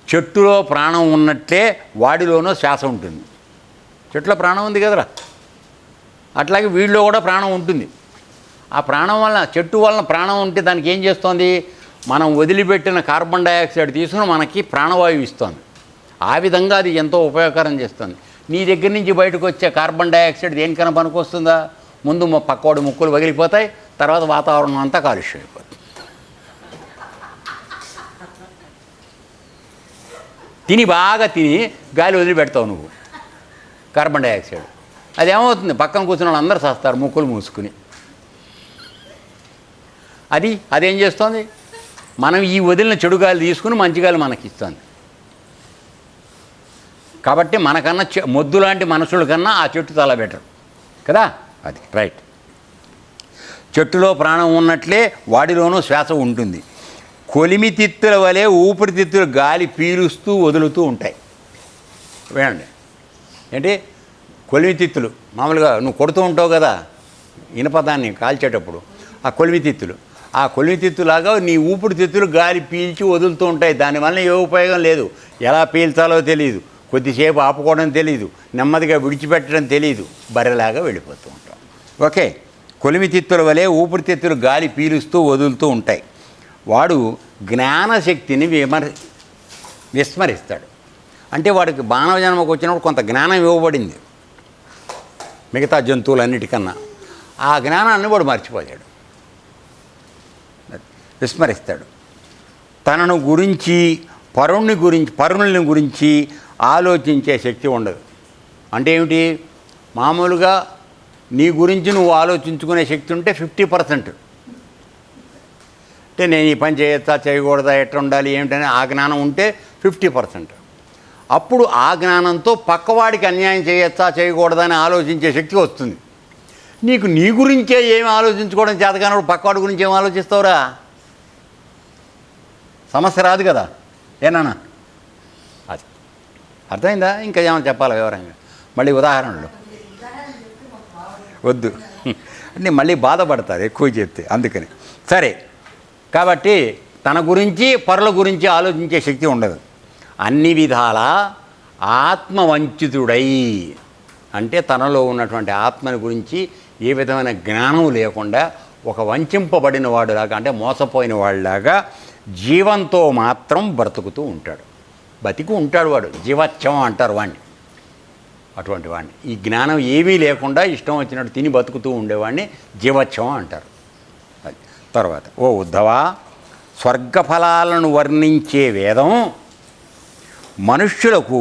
చెట్టులో ప్రాణం ఉన్నట్లే వాడిలోనూ శ్వాస ఉంటుంది. చెట్టులో ప్రాణం ఉంది కదరా, అట్లాగే వీడిలో కూడా ప్రాణం ఉంటుంది. ఆ ప్రాణం వల్ల, చెట్టు వలన ప్రాణం ఉంటే దానికి ఏం చేస్తోంది, మనం వదిలిపెట్టిన కార్బన్ డైఆక్సైడ్ తీసుకుని మనకి ప్రాణవాయువు ఇస్తోంది. ఆ విధంగా అది ఎంతో ఉపయోగకరం చేస్తుంది. నీ దగ్గర నుంచి బయటకు వచ్చే కార్బన్ డైఆక్సైడ్ దేనికైనా పనికొస్తుందా? ముందు పక్కోడు ముక్కులు పగిలిపోతాయి, తర్వాత వాతావరణం అంతా కాలుష్యం అయిపోతుంది. తిని బాగా తిని గాలి వదిలిపెడతావు నువ్వు కార్బన్ డైఆక్సైడ్. అదేమవుతుంది, పక్కన కూర్చున్న వాళ్ళు అందరూ చేస్తారు ముక్కులు మూసుకుని. అదేం చేస్తుంది, మనం ఈ వదిలిన చెడు గాలి తీసుకుని మంచి గాలి మనకి ఇస్తుంది. కాబట్టి మనకన్నా మొద్దు లాంటి మనుషుల కన్నా ఆ చెట్టు చాలా బెటర్ కదా. అది రైట్. చెట్టులో ప్రాణం ఉన్నట్లే వాడిలోనూ శ్వాస ఉంటుంది. కొలిమితిత్తుల వలె ఊపిరితిత్తులు గాలి పీలుస్తూ వదులుతూ ఉంటాయి. వినండి, ఏంటి కొలిమితిత్తులు, మామూలుగా నువ్వు కొడుతూ ఉంటావు కదా ఇనపదాన్ని కాల్చేటప్పుడు, ఆ కొలిమితిత్తులు, ఆ కొలిమితిత్తులాగా నీ ఊపిరితిత్తులు గాలి పీల్చి వదులుతూ ఉంటాయి. దానివల్ల ఏ ఉపయోగం లేదు. ఎలా పీల్చాలో తెలియదు, కొద్దిసేపు ఆపుకోవడం తెలియదు, నెమ్మదిగా విడిచిపెట్టడం తెలియదు, బర్రెలాగా వెళ్ళిపోతూ ఉంటాం. ఓకే, కొలిమితిత్తుల వలె ఊపిరితిత్తులు గాలి పీలుస్తూ వదులుతూ ఉంటాయి. వాడు జ్ఞానశక్తిని విస్మరిస్తాడు. అంటే వాడికి మానవ జన్మకు వచ్చినప్పుడు కొంత జ్ఞానం ఇవ్వబడింది మిగతా జంతువులన్నిటికన్నా. ఆ జ్ఞానాన్ని వాడు మర్చిపోయాడు, విస్మరిస్తాడు. తనను గురించి పరుణుల్ని గురించి ఆలోచించే శక్తి ఉండదు. అంటే ఏమిటి, మామూలుగా నీ గురించి నువ్వు ఆలోచించుకునే శక్తి ఉంటే 50%. అంటే నేను ఈ పని చేయొచ్చా చేయకూడదా, ఎట్లా ఉండాలి ఏమిటని ఆ జ్ఞానం ఉంటే 50%. అప్పుడు ఆ జ్ఞానంతో పక్కవాడికి అన్యాయం చేయొచ్చా చేయకూడదా అని ఆలోచించే శక్తి వస్తుంది. నీకు నీ గురించే ఏమి ఆలోచించుకోవడం చేత కానప్పుడు పక్కవాడి గురించి ఏం ఆలోచిస్తావురా, సమస్య రాదు కదా. ఏనా అది అర్థమైందా? ఇంకా ఏమైనా చెప్పాలా వివరంగా? మళ్ళీ ఉదాహరణలు వద్దు అంటే మళ్ళీ బాధపడతారు ఎక్కువ చెప్తే, అందుకని. సరే, కాబట్టి తన గురించి పరుల గురించి ఆలోచించే శక్తి ఉండదు. అన్ని విధాల ఆత్మవంచితుడై, అంటే తనలో ఉన్నటువంటి ఆత్మని గురించి ఏ విధమైన జ్ఞానం లేకుండా ఒక వంచింపబడిన వాడులాగా, అంటే మోసపోయిన వాళ్ళలాగా జీవంతో మాత్రం బ్రతుకుతూ ఉంటాడు. బతికి ఉంటాడు వాడు, జీవత్యమం అంటారు వాడిని. అటువంటి వాడిని, ఈ జ్ఞానం ఏమీ లేకుండా ఇష్టం వచ్చినట్టు తిని బతుకుతూ ఉండేవాడిని జీవత్యమం అంటారు. అది తర్వాత, ఓ ఉద్ధవా, స్వర్గఫలాలను వర్ణించే వేదం మనుష్యులకు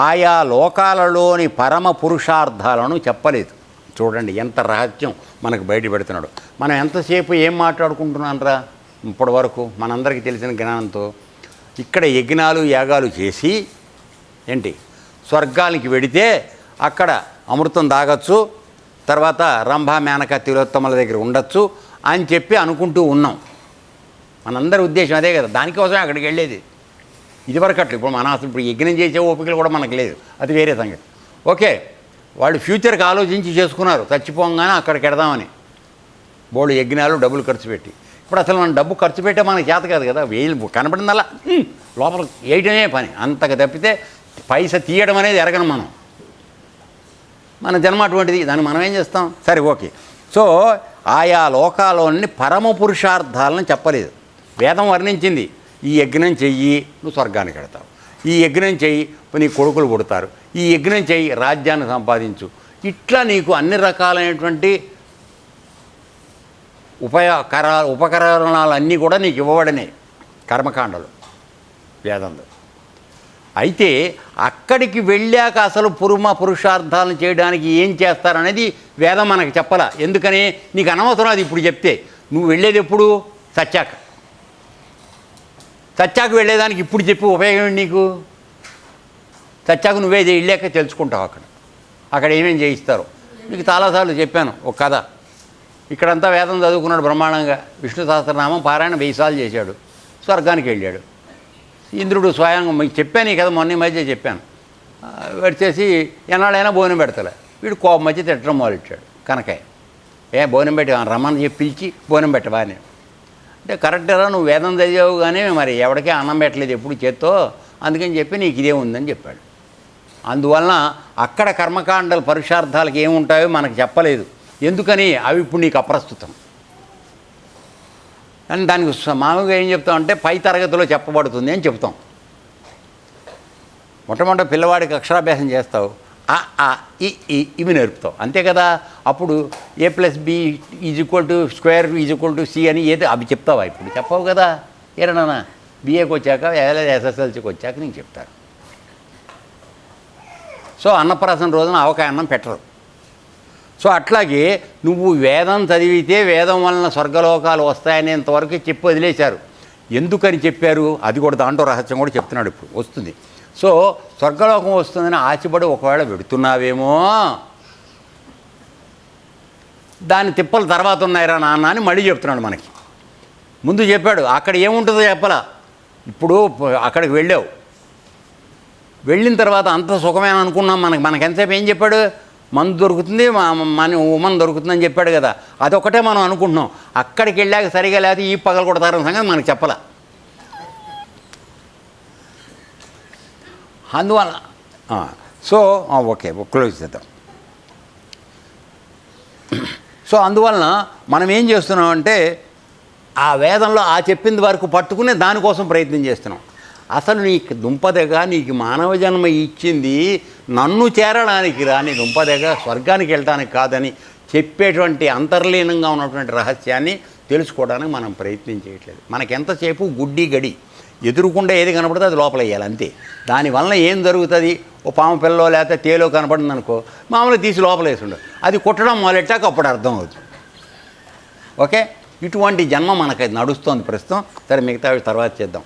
ఆయా లోకాలలోని పరమ పురుషార్థాలను చెప్పలేదు. చూడండి ఎంత రహస్యం మనకు బయట పెడుతున్నాడు. మనం ఎంతసేపు ఏం మాట్లాడుకుంటున్నానరా ఇప్పటి వరకు మనందరికీ తెలిసిన జ్ఞానంతో. ఇక్కడ యజ్ఞాలు యాగాలు చేసి ఏంటి స్వర్గానికి వెడితే అక్కడ అమృతం తాగొచ్చు, తర్వాత రంభ మేనక తిలోత్తమల దగ్గర ఉండొచ్చు అని చెప్పి అనుకుంటూ ఉన్నాం. మనందరి ఉద్దేశం అదే కదా, దానికోసమే అక్కడికి వెళ్ళేది. ఇదివరకు అట్లా. ఇప్పుడు మన అసలు ఇప్పుడు యజ్ఞం చేసే ఓపికలు కూడా మనకు లేదు, అది వేరే సంగతి. ఓకే, వాళ్ళు ఫ్యూచర్కి ఆలోచించి చేసుకున్నారు చచ్చిపోగానే అక్కడికి వెడదామని బోళ్ళు యజ్ఞాలు డబ్బులు ఖర్చు పెట్టి. ఇప్పుడు అసలు మనం డబ్బు ఖర్చు పెట్టే మనకి చేత కాదు కదా, వేలు కనపడిందల్లా లోపల వేయటమే పని, అంతకు తప్పితే పైస తీయడం అనేది ఎరగను మనం. మన జన్మ అటువంటిది, దాన్ని మనం ఏం చేస్తాం? సరే ఓకే. సో ఆయా లోకాలోని పరమ పురుషార్థాలను చెప్పలేదు. వేదం వర్ణించింది, ఈ యజ్ఞం చెయ్యి నువ్వు స్వర్గానికి వెడతావు, ఈ యజ్ఞం చెయ్యి నీ కొడుకులు పుడతారు, ఈ యజ్ఞం చెయ్యి రాజ్యాన్ని సంపాదించు. ఇట్లా నీకు అన్ని రకాలైనటువంటి ఉపకరణాలన్నీ కూడా నీకు ఇవ్వబడినాయి కర్మకాండలు వేదంలో. అయితే అక్కడికి వెళ్ళాక అసలు పురుషార్థాలను చేయడానికి ఏం చేస్తారనేది వేదం మనకు చెప్పాల. ఎందుకని నీకు అనవసరం అది ఇప్పుడు చెప్తే. నువ్వు వెళ్ళేది ఎప్పుడు? సత్యాకు వెళ్ళేదానికి ఇప్పుడు చెప్పి ఉపయోగం ఏంటి నీకు? సత్యాకు నువ్వే వెళ్ళాక తెలుసుకుంటావు అక్కడ ఏమేమి చేయిస్తారో. నీకు చాలాసార్లు చెప్పాను ఒక కథ. ఇక్కడంతా వేదం చదువుకున్నాడు బ్రహ్మాండంగా, విష్ణు సహస్రనామం పారాయణ 1000 సార్లు చేశాడు, స్వర్గానికి వెళ్ళాడు. ఇంద్రుడు స్వయంగా మీకు చెప్పాను ఈ కథ, మొన్న మధ్య చెప్పాను. వచ్చేసి ఎన్నాళ్ళైనా భోజనం పెడతలే, వీడు కోపం మధ్య తిట్టడం మొదలెట్టాడు. కనకాయ భోజనం పెట్టి రమ్మని చెప్పి పిలిచి భోజనం పెట్టవా అని. అంటే కరెక్టరా, నువ్వు వేదం చదివావు కానీ మరి ఎవరికే అన్నం పెట్టలేదు ఎప్పుడు చేత్తో, అందుకని చెప్పి నీకు ఇదే ఉందని చెప్పాడు. అందువలన అక్కడ కర్మకాండల పురుషార్థాలకు ఏముంటాయో మనకు చెప్పలేదు. ఎందుకని? అవి ఇప్పుడు నీకు అప్రస్తుతం. అని దానికి మామూలుగా ఏం చెప్తామంటే పై తరగతిలో చెప్పబడుతుంది అని చెప్తాం. మొట్టమొదటి పిల్లవాడికి అక్షరాభ్యాసం చేస్తావు, ఆ ఆ ఈ ఇవి నేర్పుతావు, అంతే కదా. అప్పుడు A+B = C అని ఏదో అవి చెప్తావా? ఇప్పుడు చెప్పవు కదా. ఏరన్నా BAకి వచ్చాక SSLCకి వచ్చాక నీకు చెప్తారు. సో అన్నప్రాసన రోజున ఆవకాయ అన్నం పెట్టరు. సో అట్లాగే నువ్వు వేదం చదివితే వేదం వలన స్వర్గలోకాలు వస్తాయనేంతవరకు చెప్పి వదిలేశారు. ఎందుకని చెప్పారు? అది కూడా దాంట్లో రహస్యం కూడా చెప్తున్నాడు. ఇప్పుడు వస్తుంది. సో స్వర్గలోకం వస్తుందని ఆశపడి ఒకవేళ పెడుతున్నావేమో, దాని తిప్పలు తర్వాత ఉన్నాయిరా నాన్న అని మళ్ళీ చెప్తున్నాడు మనకి. ముందు చెప్పాడు అక్కడ ఏముంటుందో చెప్పలా. ఇప్పుడు అక్కడికి వెళ్ళావు, వెళ్ళిన తర్వాత అంత సుఖమేనా అనుకున్నాం. మనకి ఎంతసేపు ఏం చెప్పాడు? మందు దొరుకుతుంది, మన ఉమన్ దొరుకుతుందని చెప్పాడు కదా. అదొకటే మనం అనుకుంటున్నాం. అక్కడికి వెళ్ళాక సరిగా లేకపోతే ఈ పగలు కొడతారన్న సంగతి మనకు చెప్పాల. అందువల్ల సో ఓకే క్లోజ్ చేద్దాం. సో అందువలన మనం ఏం చేస్తున్నామంటే ఆ వేదంలో ఆ చెప్పింది వరకు పట్టుకునే దానికోసం ప్రయత్నం చేస్తున్నాం. అసలు నీకు దుంపదెగ, నీకు మానవ జన్మ ఇచ్చింది నన్ను చేరడానికి రాని దుంపదెగ, స్వర్గానికి వెళ్ళడానికి కాదని చెప్పేటువంటి అంతర్లీనంగా ఉన్నటువంటి రహస్యాన్ని తెలుసుకోవడానికి మనం ప్రయత్నం చేయట్లేదు. మనకెంతసేపు గుడ్డి గడి, ఎదురుకుండా ఏది కనపడితే అది లోపల వేయాలి అంతే. దానివల్ల ఏం జరుగుతుంది? ఓ పాము పిల్లో లేకపోతే తేలో కనపడింది అనుకో, మామూలుగా తీసి లోపల వేసిండు, అది కుట్టడం మొదలెట్టాక అప్పుడు అర్థం అవుతుంది. ఓకే, ఇటువంటి జన్మ మనకి నడుస్తోంది ప్రస్తుతం. సరే, మిగతా తర్వాత చేద్దాం.